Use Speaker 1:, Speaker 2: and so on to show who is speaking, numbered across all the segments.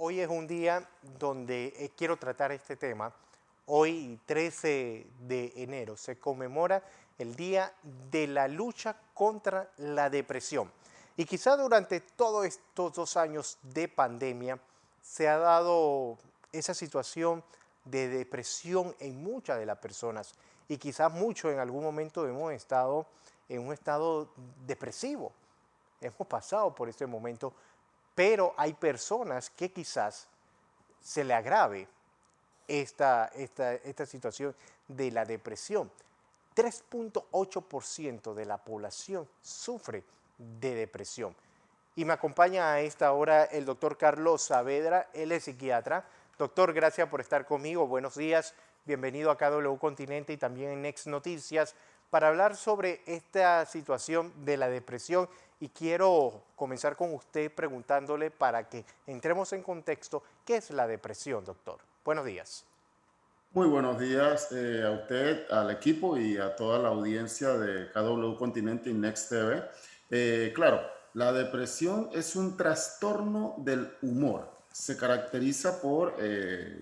Speaker 1: Hoy es un día donde quiero tratar este tema. Hoy, 13 de enero, se conmemora el Día de la Lucha contra la Depresión. Y quizá durante todos estos 2 años de pandemia se ha dado esa situación de depresión en muchas de las personas. Y quizás muchos en algún momento hemos estado en un estado depresivo. Hemos pasado por este momento, pero hay personas que quizás se le agrave esta situación de la depresión. 3.8% de la población sufre de depresión. Y me acompaña a esta hora el doctor Carlos Saavedra, él es psiquiatra. Doctor, gracias por estar conmigo. Buenos días. Bienvenido a KW Continente y también en Next Noticias para hablar sobre esta situación de la depresión. Y quiero comenzar con usted preguntándole para que entremos en contexto, ¿qué es la depresión, doctor? Buenos días.
Speaker 2: Muy buenos días a usted, al equipo y a toda la audiencia de KW Continente y Next TV. Claro, la depresión es un trastorno del humor. Se caracteriza por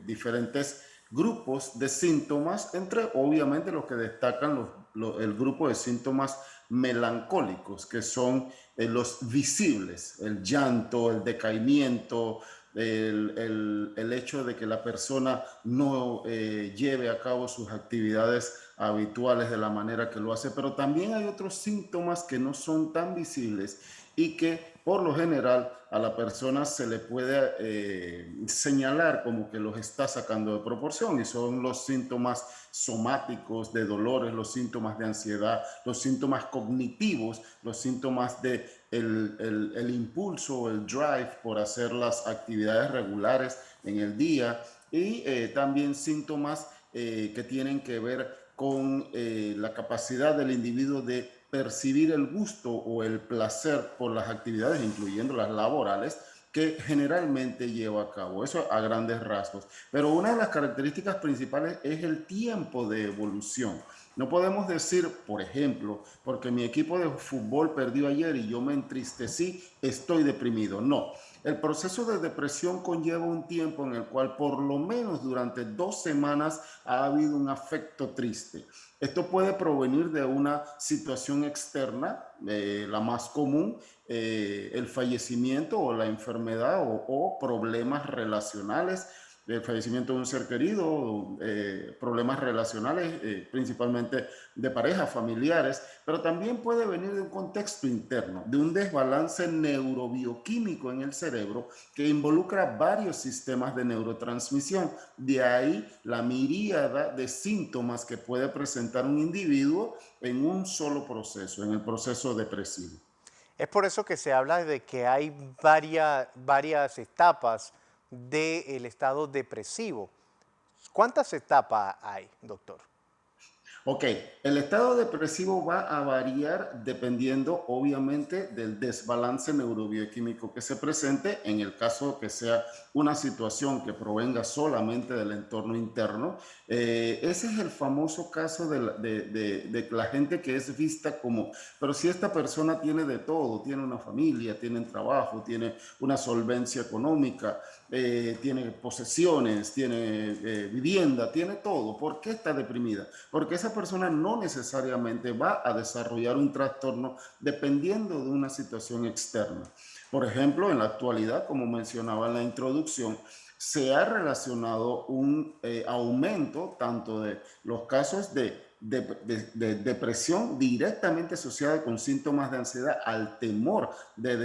Speaker 2: diferentes grupos de síntomas, entre obviamente los que destacan el grupo de síntomas melancólicos, que son los visibles, el llanto, el decaimiento, el hecho de que la persona no lleve a cabo sus actividades habituales de la manera que lo hace, pero también hay otros síntomas que no son tan visibles y que por lo general a la persona se le puede señalar como que los está sacando de proporción, y son los síntomas somáticos de dolores, los síntomas de ansiedad, los síntomas cognitivos, los síntomas de el impulso, el drive por hacer las actividades regulares en el día, y también síntomas que tienen que ver con la capacidad del individuo de percibir el gusto o el placer por las actividades, incluyendo las laborales, que generalmente lleva a cabo. Eso a grandes rasgos. Pero una de las características principales es el tiempo de evolución. No podemos decir, por ejemplo, porque mi equipo de fútbol perdió ayer y yo me entristecí, estoy deprimido. No, el proceso de depresión conlleva un tiempo en el cual por lo menos durante 2 semanas ha habido un afecto triste. Esto puede provenir de una situación externa, la más común, el fallecimiento o la enfermedad o problemas relacionales, el fallecimiento de un ser querido, problemas relacionales, principalmente de parejas, familiares, pero también puede venir de un contexto interno, de un desbalance neurobioquímico en el cerebro que involucra varios sistemas de neurotransmisión. De ahí la miríada de síntomas que puede presentar un individuo en un solo proceso, en el proceso depresivo.
Speaker 1: Es por eso que se habla de que hay varias etapas del estado depresivo. ¿Cuántas etapas hay, doctor?
Speaker 2: Ok, el estado depresivo va a variar dependiendo obviamente del desbalance neurobioquímico que se presente, en el caso que sea una situación que provenga solamente del entorno interno. Ese es el famoso caso de la gente que es vista como, pero si esta persona tiene de todo, tiene una familia, tiene un trabajo, tiene una solvencia económica, tiene posesiones, tiene vivienda, tiene todo, ¿por qué está deprimida? Porque esa persona no necesariamente va a desarrollar un trastorno dependiendo de una situación externa. Por ejemplo, en la actualidad, como mencionaba en la introducción, se ha relacionado un aumento tanto de los casos de depresión directamente asociada con síntomas de ansiedad al temor de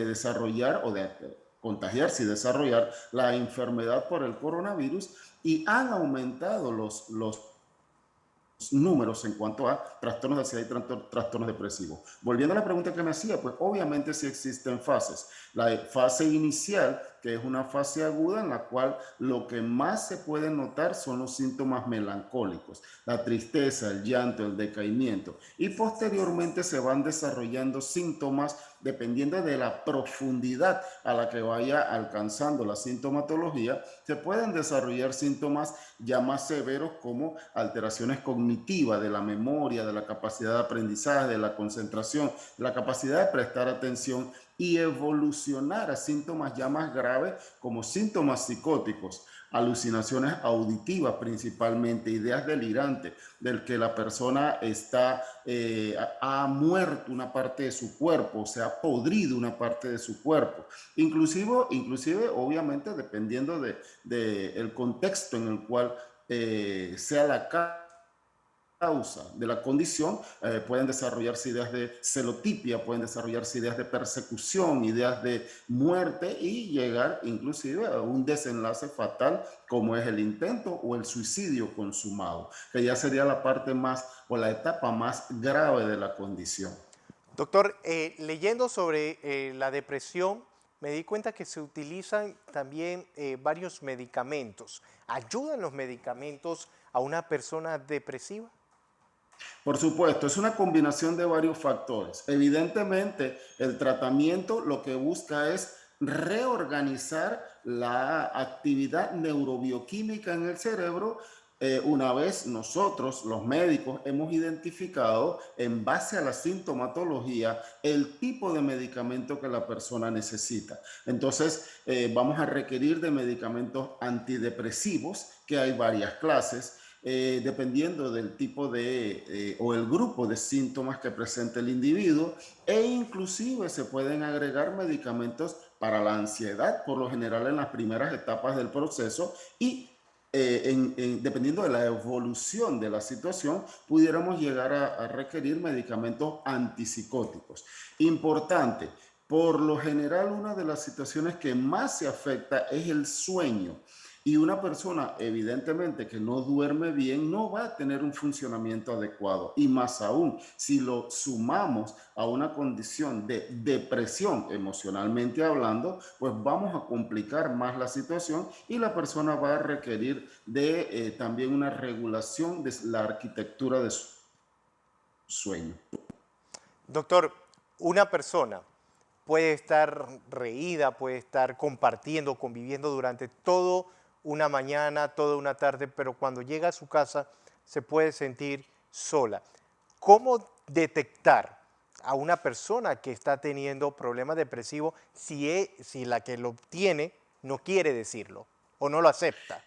Speaker 2: desarrollar o de contagiarse y desarrollar la enfermedad por el coronavirus, y han aumentado los números en cuanto a trastornos de ansiedad y trastornos depresivos. Volviendo a la pregunta que me hacía, pues obviamente sí existen fases. La fase inicial, que es una fase aguda en la cual lo que más se puede notar son los síntomas melancólicos, la tristeza, el llanto, el decaimiento. Y posteriormente se van desarrollando síntomas dependiendo de la profundidad a la que vaya alcanzando la sintomatología. Se pueden desarrollar síntomas ya más severos como alteraciones cognitivas de la memoria, de la capacidad de aprendizaje, de la concentración, de la capacidad de prestar atención, y evolucionar a síntomas ya más graves como síntomas psicóticos, alucinaciones auditivas principalmente, ideas delirantes, del que la persona ha muerto una parte de su cuerpo, se ha podrido una parte de su cuerpo. Inclusive obviamente, dependiendo el contexto en el cual sea la causa de la condición, pueden desarrollarse ideas de celotipia, pueden desarrollarse ideas de persecución, ideas de muerte y llegar inclusive a un desenlace fatal como es el intento o el suicidio consumado, que ya sería la parte más o la etapa más grave de la condición.
Speaker 1: Doctor, leyendo sobre la depresión, me di cuenta que se utilizan también varios medicamentos. ¿Ayudan los medicamentos a una persona depresiva?
Speaker 2: Por supuesto, es una combinación de varios factores. Evidentemente, el tratamiento lo que busca es reorganizar la actividad neurobioquímica en el cerebro una vez nosotros, los médicos, hemos identificado en base a la sintomatología el tipo de medicamento que la persona necesita. Entonces, vamos a requerir de medicamentos antidepresivos, que hay varias clases, dependiendo del tipo o el grupo de síntomas que presenta el individuo, e inclusive se pueden agregar medicamentos para la ansiedad, por lo general en las primeras etapas del proceso, y dependiendo de la evolución de la situación, pudiéramos llegar a requerir medicamentos antipsicóticos. Importante, por lo general una de las situaciones que más se afecta es el sueño. Y una persona, evidentemente, que no duerme bien, no va a tener un funcionamiento adecuado. Y más aún, si lo sumamos a una condición de depresión emocionalmente hablando, pues vamos a complicar más la situación y la persona va a requerir de también una regulación de la arquitectura de su sueño.
Speaker 1: Doctor, una persona puede estar reída, puede estar compartiendo, conviviendo durante toda una mañana, toda una tarde, pero cuando llega a su casa se puede sentir sola. ¿Cómo detectar a una persona que está teniendo problemas depresivos si la que lo tiene no quiere decirlo o no lo acepta?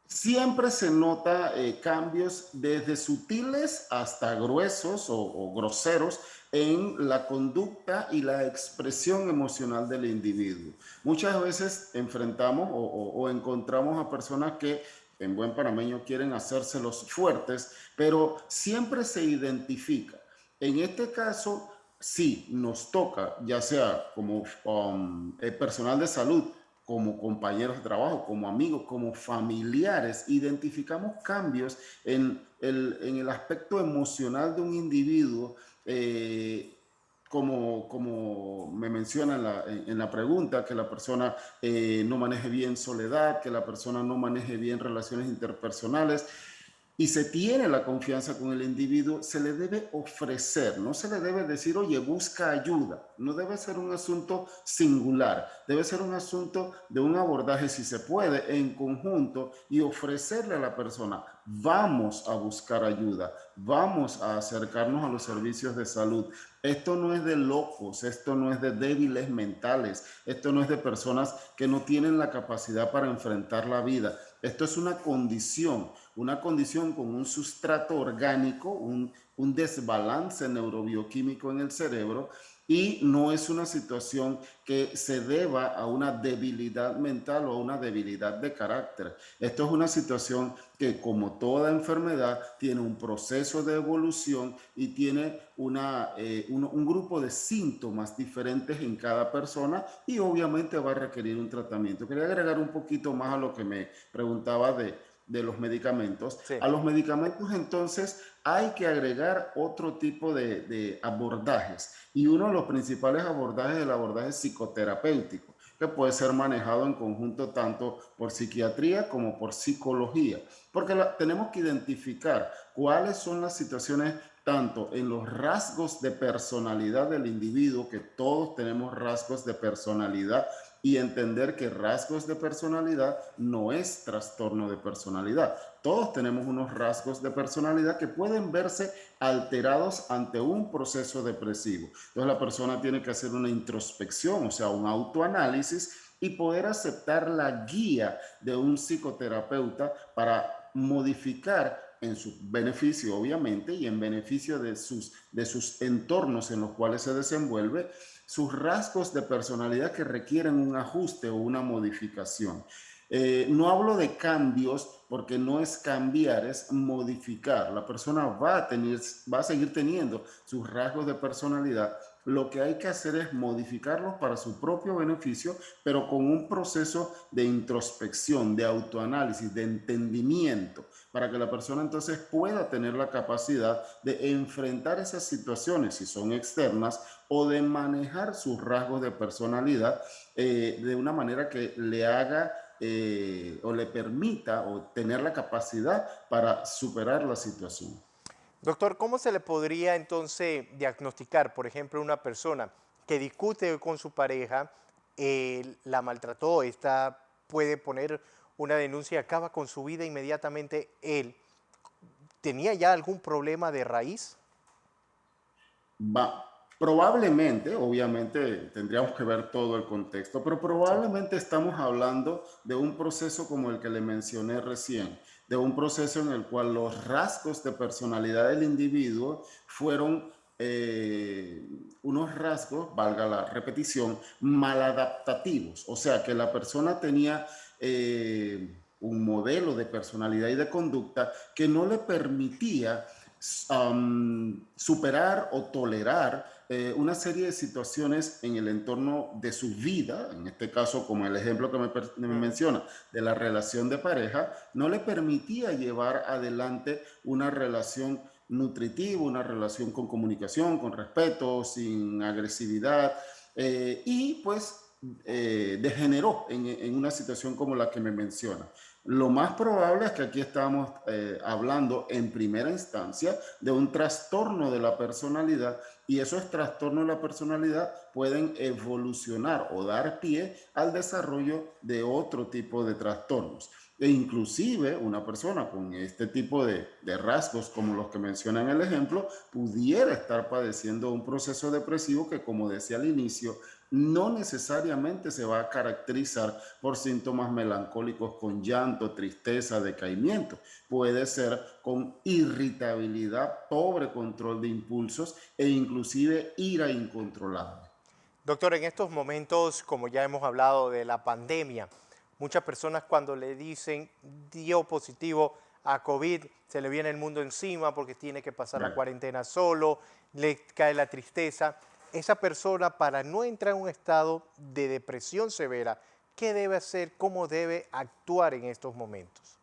Speaker 2: Siempre se nota cambios desde sutiles hasta gruesos o groseros en la conducta y la expresión emocional del individuo. Muchas veces enfrentamos o encontramos a personas que en buen panameño quieren hacerse los fuertes, pero siempre se identifica. En este caso, sí, nos toca, ya sea como personal de salud, como compañeros de trabajo, como amigos, como familiares, identificamos cambios en el aspecto emocional de un individuo, como me menciona en la pregunta, que la persona no maneje bien soledad, que la persona no maneje bien relaciones interpersonales, y se tiene la confianza con el individuo, se le debe ofrecer, no se le debe decir, oye, busca ayuda. No debe ser un asunto singular, debe ser un asunto de un abordaje, si se puede, en conjunto y ofrecerle a la persona, vamos a buscar ayuda, vamos a acercarnos a los servicios de salud. Esto no es de locos, esto no es de débiles mentales, esto no es de personas que no tienen la capacidad para enfrentar la vida. Esto es una condición con un sustrato orgánico, un desbalance neurobioquímico en el cerebro, y no es una situación que se deba a una debilidad mental o a una debilidad de carácter. Esto es una situación que, como toda enfermedad, tiene un proceso de evolución y tiene un grupo de síntomas diferentes en cada persona, y obviamente va a requerir un tratamiento. Quería agregar un poquito más a lo que me preguntaba de los medicamentos.
Speaker 1: Sí.
Speaker 2: A los medicamentos entonces hay que agregar otro tipo de abordajes, y uno de los principales abordajes es el abordaje psicoterapéutico, que puede ser manejado en conjunto tanto por psiquiatría como por psicología, porque tenemos que identificar cuáles son las situaciones tanto en los rasgos de personalidad del individuo, que todos tenemos rasgos de personalidad y entender que rasgos de personalidad no es trastorno de personalidad. Todos tenemos unos rasgos de personalidad que pueden verse alterados ante un proceso depresivo. Entonces la persona tiene que hacer una introspección, o sea, un autoanálisis y poder aceptar la guía de un psicoterapeuta para modificar en su beneficio, obviamente, y en beneficio de sus entornos en los cuales se desenvuelve, sus rasgos de personalidad que requieren un ajuste o una modificación. No hablo de cambios porque no es cambiar, es modificar. La persona va a seguir teniendo sus rasgos de personalidad. Lo que hay que hacer es modificarlos para su propio beneficio, pero con un proceso de introspección, de autoanálisis, de entendimiento, para que la persona entonces pueda tener la capacidad de enfrentar esas situaciones, si son externas, o de manejar sus rasgos de personalidad de una manera que le haga o le permita o tener la capacidad para superar la situación.
Speaker 1: Doctor, ¿cómo se le podría entonces diagnosticar, por ejemplo, una persona que discute con su pareja, la maltrató, esta puede poner una denuncia y acaba con su vida inmediatamente él? ¿Tenía ya algún problema de raíz?
Speaker 2: Va, probablemente, obviamente tendríamos que ver todo el contexto, pero
Speaker 1: Sí.
Speaker 2: probablemente estamos hablando de un proceso como el que le mencioné recién, de un proceso en el cual los rasgos de personalidad del individuo fueron unos rasgos, valga la repetición, maladaptativos, o sea que la persona tenía un modelo de personalidad y de conducta que no le permitía superar o tolerar una serie de situaciones en el entorno de su vida, en este caso como el ejemplo que me
Speaker 1: Mm.
Speaker 2: menciona de la relación de pareja, no le permitía llevar adelante una relación nutritiva, una relación con comunicación, con respeto, sin agresividad, y pues degeneró en una situación como la que me menciona. Lo más probable es que aquí estamos hablando en primera instancia de un trastorno de la personalidad y esos trastornos de la personalidad pueden evolucionar o dar pie al desarrollo de otro tipo de trastornos. E inclusive una persona con este tipo de rasgos como los que menciona en el ejemplo pudiera estar padeciendo un proceso depresivo que, como decía al inicio, no necesariamente se va a caracterizar por síntomas melancólicos con llanto, tristeza, decaimiento. Puede ser con irritabilidad, pobre control de impulsos e inclusive ira incontrolable.
Speaker 1: Doctor, en estos momentos, como ya hemos hablado de la pandemia, muchas personas cuando le dicen dio positivo a COVID, se le viene el mundo encima porque tiene que pasar la
Speaker 2: Correcto.
Speaker 1: cuarentena solo, le cae la tristeza. Esa persona, para no entrar en un estado de depresión severa, ¿qué debe hacer? ¿Cómo debe actuar en estos momentos?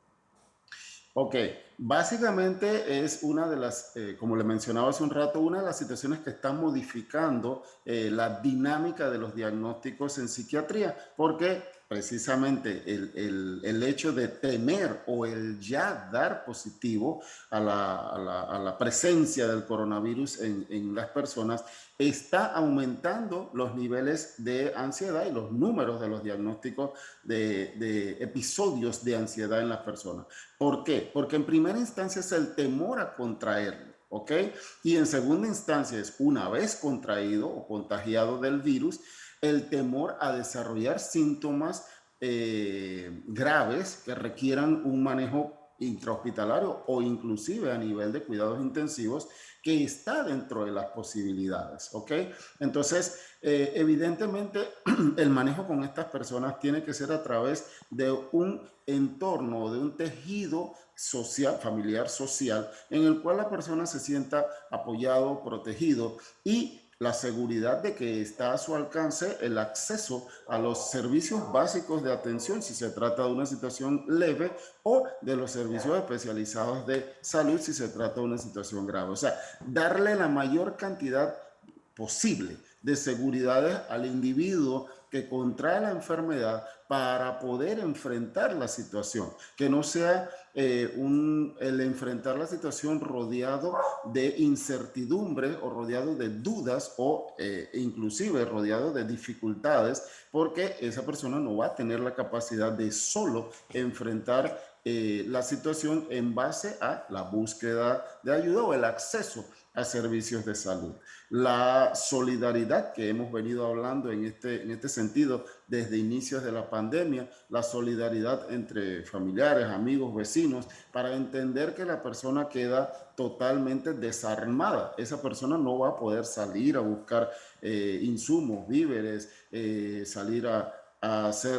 Speaker 2: Ok, básicamente es una de las, como le mencionaba hace un rato, una de las situaciones que está modificando la dinámica de los diagnósticos en psiquiatría, porque precisamente el hecho de temer o el ya dar positivo a la presencia del coronavirus en las personas está aumentando los niveles de ansiedad y los números de los diagnósticos de episodios de ansiedad en las personas. ¿Por qué? Porque en primera instancia es el temor a contraerlo, ¿ok? Y en segunda instancia es una vez contraído o contagiado del virus, el temor a desarrollar síntomas graves que requieran un manejo intrahospitalario o inclusive a nivel de cuidados intensivos que está dentro de las posibilidades, ¿ok? Entonces, evidentemente, el manejo con estas personas tiene que ser a través de un entorno, de un tejido social, familiar social, en el cual la persona se sienta apoyado, protegido y la seguridad de que está a su alcance el acceso a los servicios básicos de atención si se trata de una situación leve o de los servicios especializados de salud si se trata de una situación grave. O sea, darle la mayor cantidad posible de seguridades al individuo que contrae la enfermedad para poder enfrentar la situación, que no sea el enfrentar la situación rodeado de incertidumbre o rodeado de dudas o inclusive rodeado de dificultades, porque esa persona no va a tener la capacidad de solo enfrentar la situación en base a la búsqueda de ayuda o el acceso a servicios de salud. La solidaridad que hemos venido hablando en este sentido desde inicios de la pandemia, la solidaridad entre familiares, amigos, vecinos, para entender que la persona queda totalmente desarmada. Esa persona no va a poder salir a buscar insumos, víveres, salir a hacer,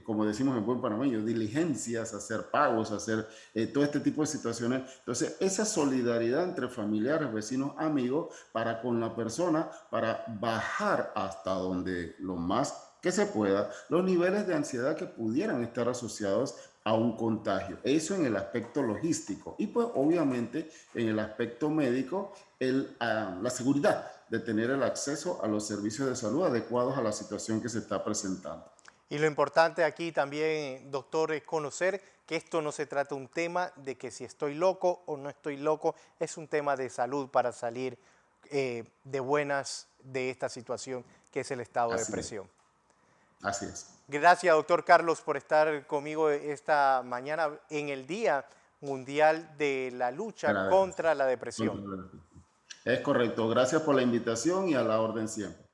Speaker 2: como decimos en buen panameño, diligencias, hacer pagos, hacer todo este tipo de situaciones. Entonces, esa solidaridad entre familiares, vecinos, amigos, para con la persona, para bajar hasta donde lo más que se pueda los niveles de ansiedad que pudieran estar asociados a un contagio. Eso en el aspecto logístico. Y pues obviamente en el aspecto médico, la seguridad de tener el acceso a los servicios de salud adecuados a la situación que se está presentando.
Speaker 1: Y lo importante aquí también, doctor, es conocer que esto no se trata de un tema de que si estoy loco o no estoy loco, es un tema de salud para salir de buenas de esta situación que es el estado de
Speaker 2: Así es,
Speaker 1: depresión.
Speaker 2: así es.
Speaker 1: Gracias, doctor Carlos, por estar conmigo esta mañana en el Día Mundial de la Lucha
Speaker 2: Agradezco.
Speaker 1: contra la Depresión.
Speaker 2: Es correcto. Gracias por la invitación y a la orden siempre.